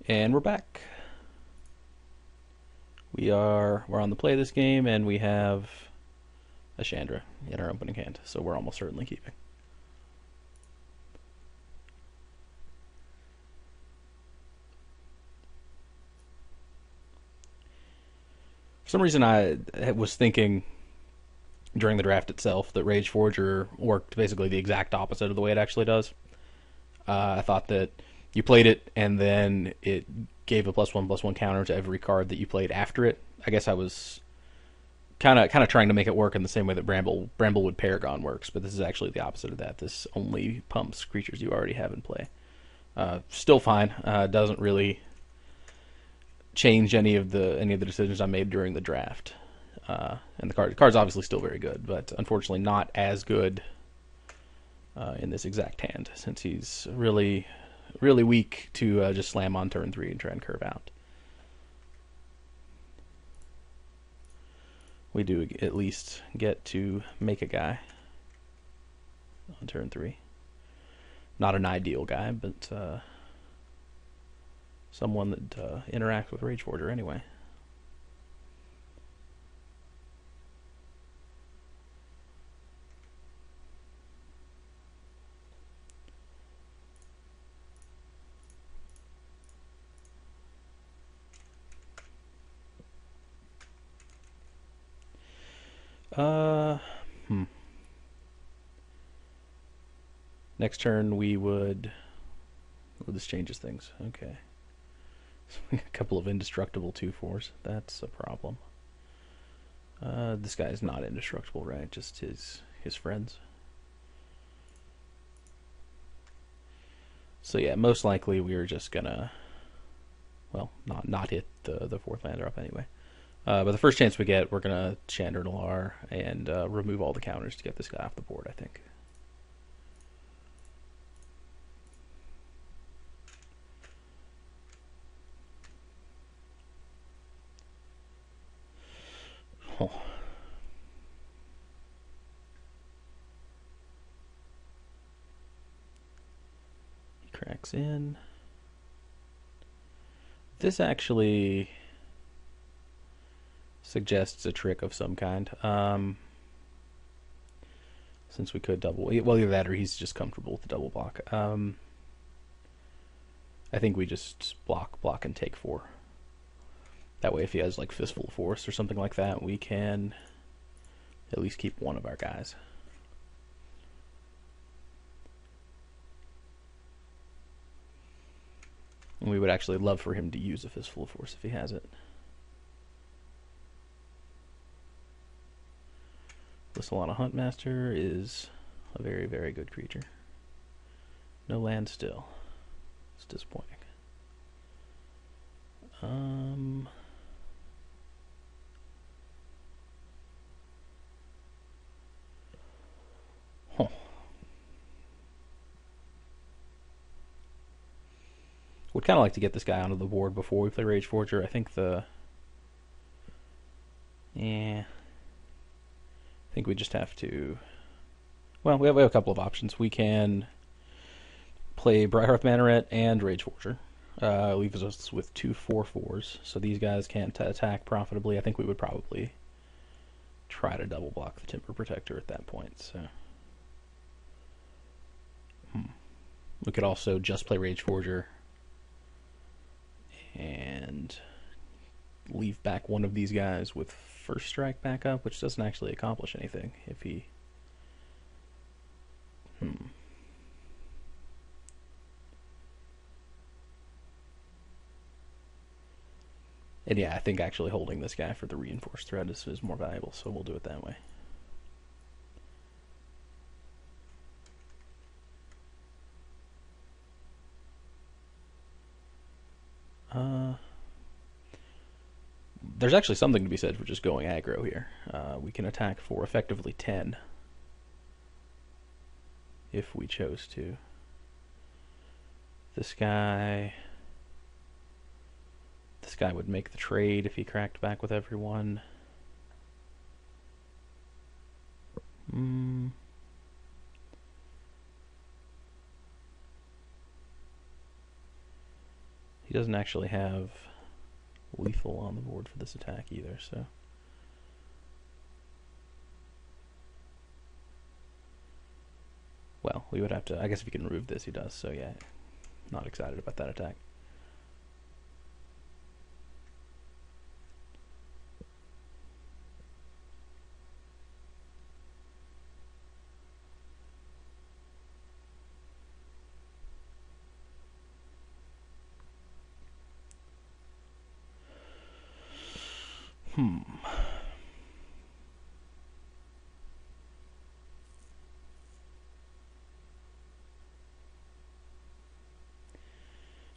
And we're back. We're on the play of this game, and we have a Chandra in our opening hand, so we're almost certainly keeping. For some reason, I was thinking during the draft itself that Rage Forger worked basically the exact opposite of the way it actually does. I thought that you played it, and then it gave a +1/+1 counter to every card that you played after it. I guess I was kind of trying to make it work in the same way that Bramblewood Paragon works, but this is actually the opposite of that. This only pumps creatures you already have in play. Still fine. Doesn't really change any of the decisions I made during the draft. And the card's obviously still very good, but unfortunately not as good in this exact hand, since he's really weak to just slam on turn 3 and try and curve out. We do at least get to make a guy on turn 3. Not an ideal guy, but someone that interacts with Rage Forger anyway. Next turn we would... Oh, this changes things. Okay. A couple of indestructible 2/4s. That's a problem. This guy's not indestructible, right? Just his friends. So yeah, most likely we are just gonna, well, not hit the 4th land drop anyway. But the first chance we get, we're gonna Chandra Nalar and remove all the counters to get this guy off the board, I think. Oh. He cracks in. This actually suggests a trick of some kind. Since we could double... Well, either that or he's just comfortable with the double block. I think we just block, and take 4. That way, if he has like Fistful of Force or something like that, we can at least keep one of our guys. And we would actually love for him to use a Fistful of Force if he has it. The Solana Huntmaster is a very, very good creature. No land still. It's disappointing. Would kind of like to get this guy onto the board before we play Rage Forger. I think I think we just have to... Well, we have a couple of options. We can play Brighthearth Manaret and Rage Forger. Leaves us with 2 4/4s, so these guys can't attack profitably. I think we would probably try to double block the Timber Protector at that point. So we could also just play Rage Forger and leave back one of these guys with First Strike back up, which doesn't actually accomplish anything if he... And yeah, I think actually holding this guy for the reinforced threat is more valuable, so we'll do it that way. There's actually something to be said for just going aggro here. We can attack for effectively 10 if we chose to. This guy would make the trade if he cracked back with everyone. He doesn't actually have lethal on the board for this attack either, so... Well, we would have to... I guess if he can remove this, he does, so yeah. Not excited about that attack.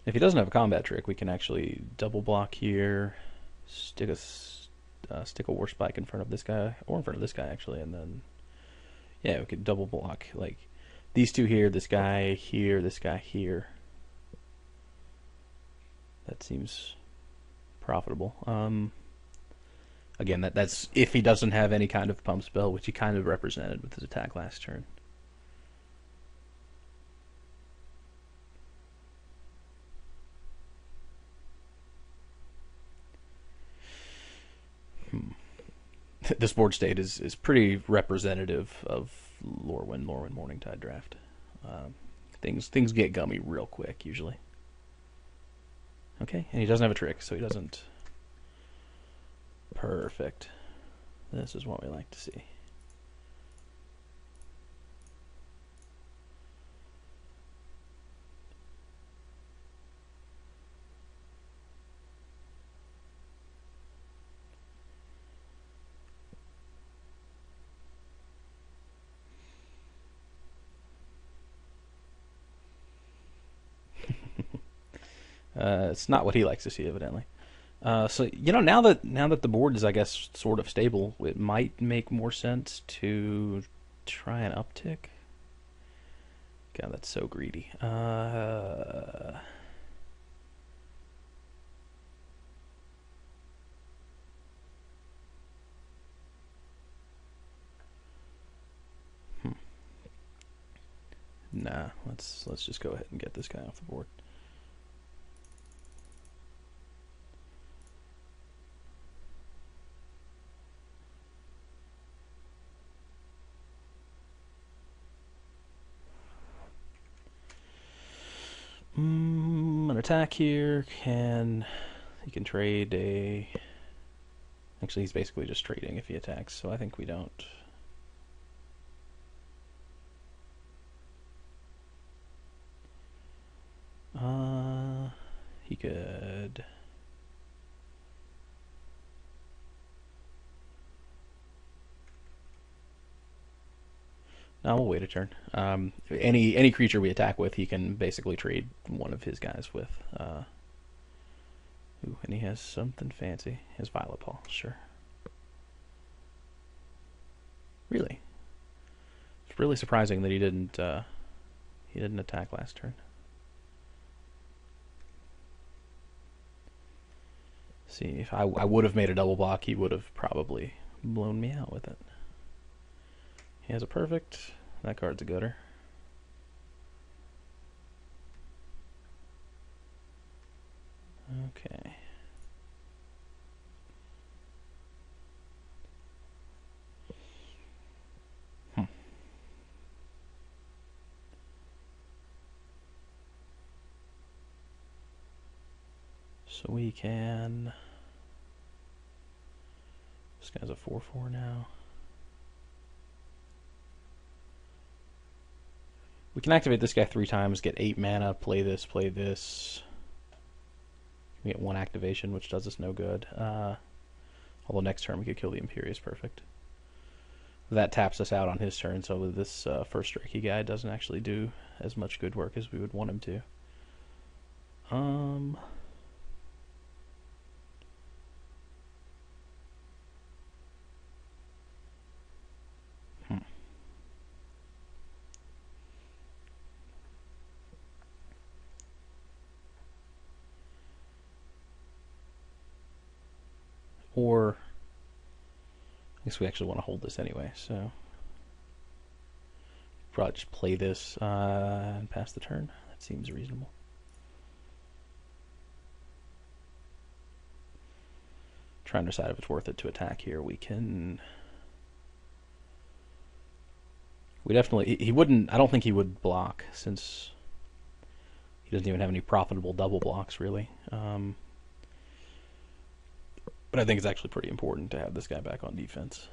If he doesn't have a combat trick, we can actually double block here, stick a war spike in front of this guy, or in front of this guy actually, and then yeah, we could double block like these two here, this guy here, this guy here. That seems profitable. Again, that's if he doesn't have any kind of pump spell, which he kind of represented with his attack last turn. This board state is pretty representative of Lorwyn Morningtide draft. Things get gummy real quick usually. Okay, and he doesn't have a trick, so he doesn't. Perfect. This is what we like to see. It's not what he likes to see, evidently. So now that the board is, I guess, sort of stable, it might make more sense to try an uptick. God, that's so greedy. Nah, let's just go ahead and get this guy off the board. An attack here he can trade a... Actually, he's basically just trading if he attacks, so I think we don't. He could... No, we'll wait a turn. Any creature we attack with, he can basically trade one of his guys with. Ooh, and he has something fancy. His Violet Paw, sure. Really? It's really surprising that he didn't attack last turn. See, if I would have made a double block, he would have probably blown me out with it. He has a perfect. That card's a gooder. Okay. So we can... This guy's a 4/4 now. We can activate this guy 3 times, get 8 mana, play this, play this. We get 1 activation, which does us no good. Although next turn we could kill the Imperious Perfect. That taps us out on his turn, so this first Reiki guy doesn't actually do as much good work as we would want him to. Or, I guess we actually want to hold this anyway, so probably just play this and pass the turn. That seems reasonable. trying to decide if it's worth it to attack here. We can. We definitely. He wouldn't. I don't think he would block since he doesn't even have any profitable double blocks really. But I think it's actually pretty important to have this guy back on defense.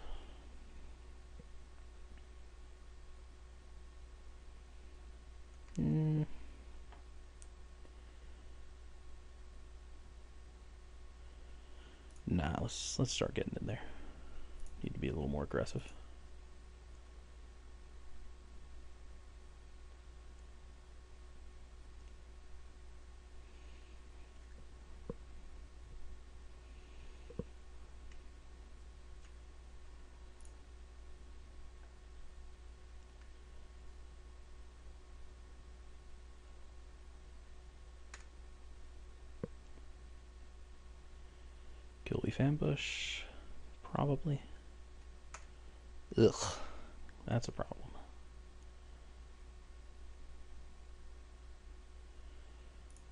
Nah, let's start getting in there. Need to be a little more aggressive. Gilleaf ambush, probably. Ugh, that's a problem.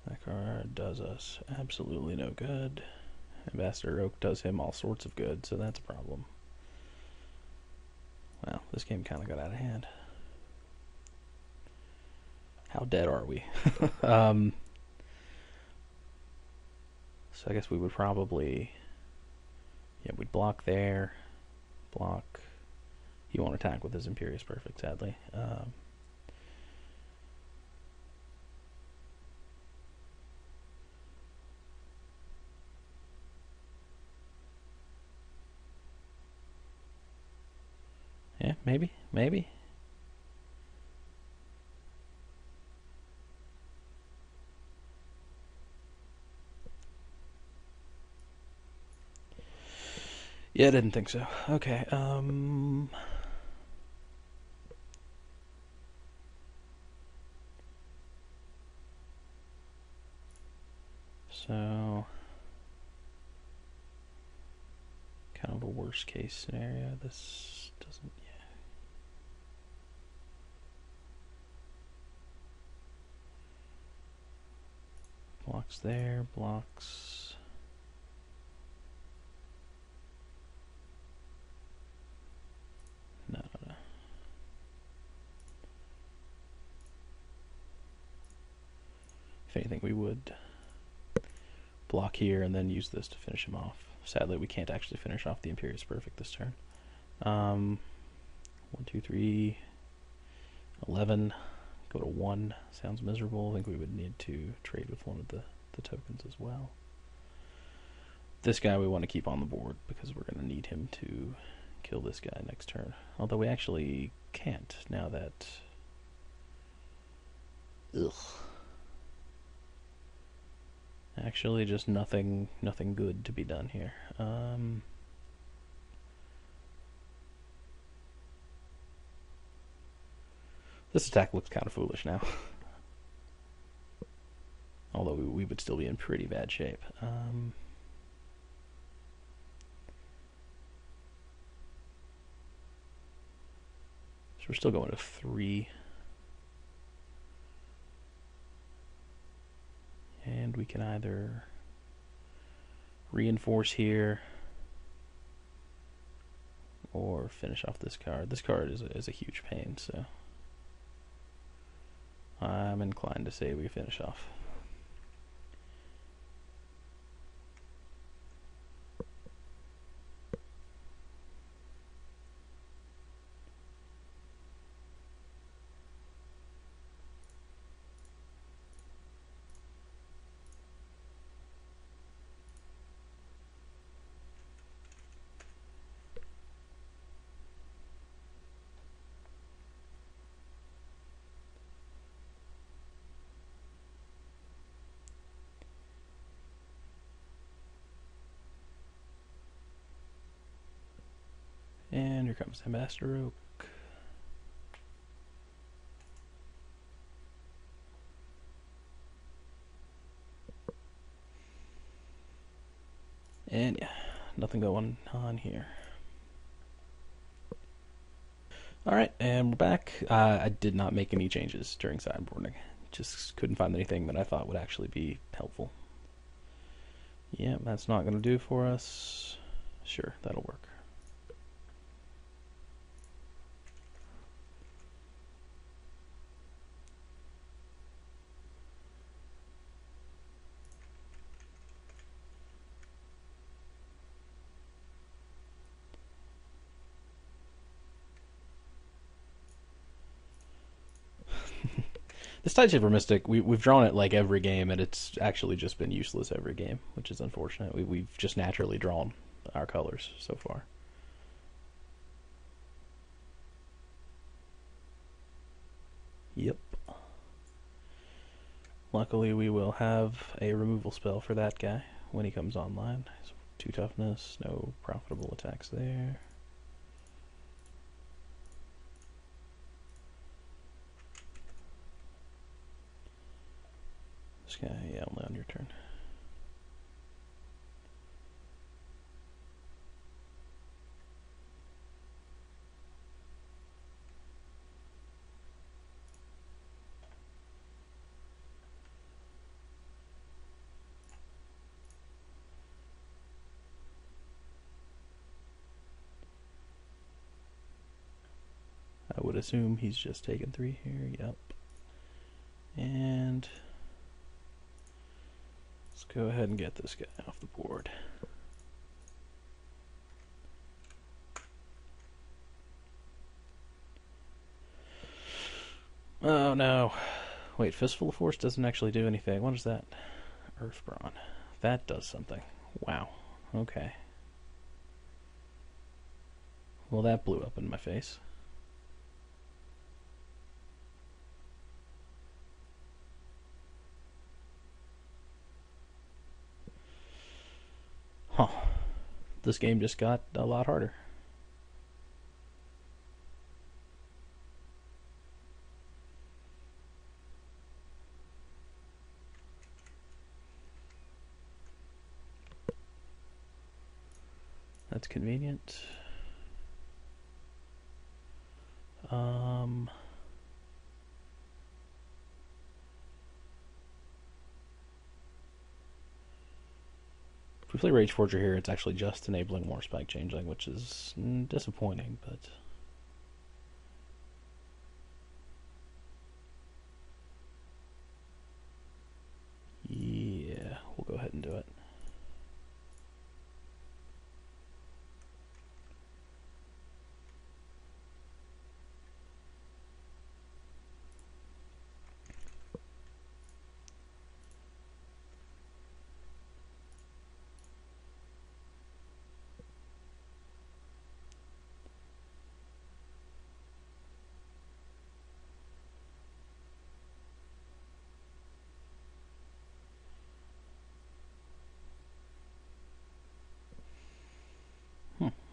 That card does us absolutely no good. Ambassador Oak does him all sorts of good, so that's a problem. Well, this game kind of got out of hand. How dead are we? So I guess we would probably... Yeah, we'd block there. Block. He won't attack with his Imperious Perfect, sadly. Yeah, maybe. Yeah, I didn't think so. Okay, so kind of a worst case scenario. This doesn't, yeah. Blocks there, blocks. No. If anything, we would block here and then use this to finish him off. Sadly, we can't actually finish off the Imperious Perfect this turn. 1, 2, 3, 11. Go to 1. Sounds miserable. I think we would need to trade with one of the tokens as well. This guy we want to keep on the board because we're going to need him to kill this guy next turn. Although we actually can't now that... Ugh. Actually, just nothing good to be done here. This attack looks kind of foolish now. Although we would still be in pretty bad shape. So we're still going to 3. And we can either reinforce here or finish off this card. This card is a huge pain, so I'm inclined to say we finish off. And here comes Ambassador Oak. And yeah, nothing going on here. Alright, and we're back. I did not make any changes during sideboarding. Just couldn't find anything that I thought would actually be helpful. Yeah, that's not going to do for us. Sure, that'll work. This Tideshipper Mystic, we've drawn it like every game, and it's actually just been useless every game, which is unfortunate. We've just naturally drawn our colors so far. Yep. Luckily, we will have a removal spell for that guy when he comes online. So 2 toughness, no profitable attacks there. This guy, yeah, only on your turn. I would assume he's just taking 3 here, yep. And let's go ahead and get this guy off the board. Oh no. Wait, Fistful of Force doesn't actually do anything. What is that? Earthbrawn. That does something. Wow. Okay. Well, that blew up in my face. Huh. This game just got a lot harder. That's convenient. If we play Rage Forger here, it's actually just enabling more Spike Changeling, which is disappointing, but yeah, we'll go ahead and do it.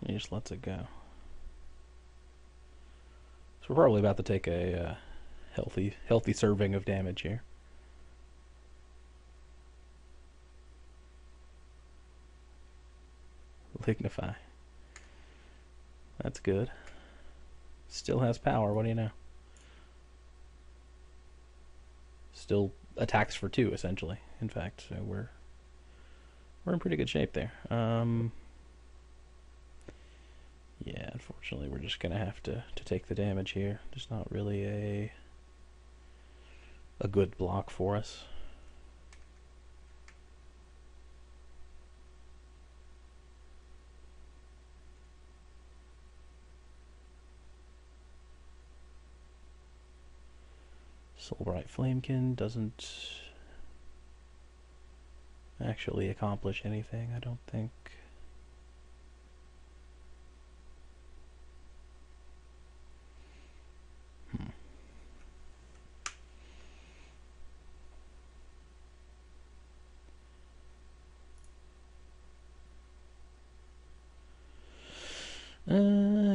He just lets it go. So we're probably about to take a healthy serving of damage here. Lignify. That's good. Still has power, what do you know? Still attacks for 2, essentially. In fact, so we're in pretty good shape there. Yeah, unfortunately, we're just gonna have to take the damage here. There's not really a good block for us. Soulbright Flamekin doesn't actually accomplish anything, I don't think.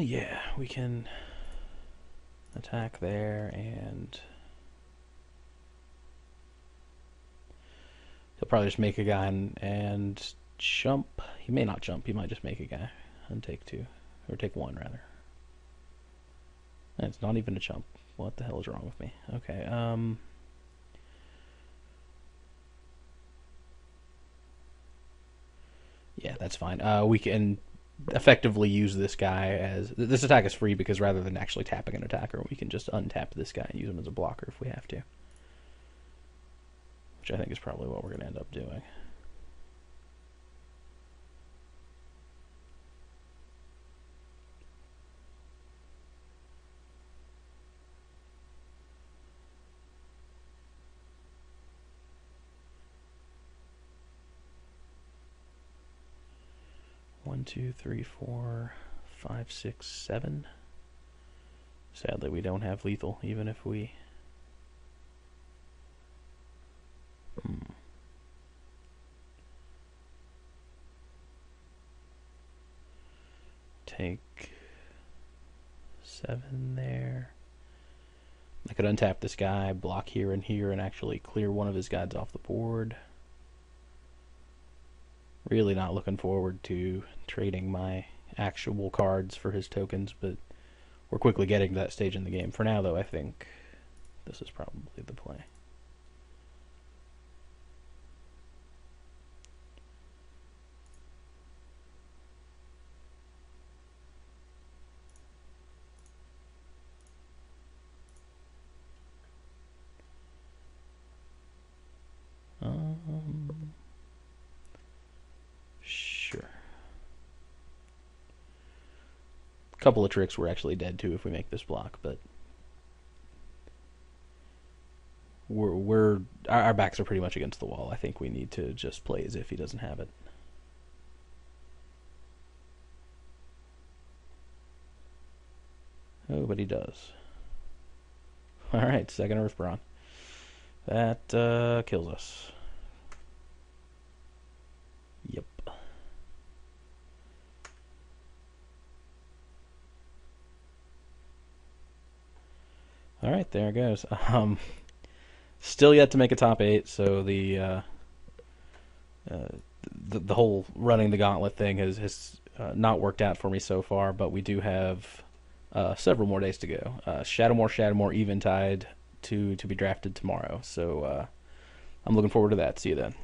Yeah, we can attack there, and he'll probably just make a guy and jump. He may not jump, he might just make a guy and take 2, or take 1 rather. And it's not even a jump. What the hell is wrong with me? Okay, that's fine. We can effectively use this guy as this attack is free because rather than actually tapping an attacker, we can just untap this guy and use him as a blocker if we have to, which I think is probably what we're going to end up doing. One, two, three, four, five, six, seven. Sadly, we don't have lethal, even if we... Take 7 there. I could untap this guy, block here and here, and actually clear one of his guys off the board. Really not looking forward to trading my actual cards for his tokens, but we're quickly getting to that stage in the game. For now, though, I think this is probably the play. Sure. A couple of tricks we're actually dead to if we make this block, but our backs are pretty much against the wall. I think we need to just play as if he doesn't have it. Oh, but he does. Alright, second Earth Brawn. That kills us. Yep. Alright, there it goes. Still yet to make a top 8, so the whole running the gauntlet thing has not worked out for me so far, but we do have several more days to go. Shadowmoor, Eventide to be drafted tomorrow, so I'm looking forward to that. See you then.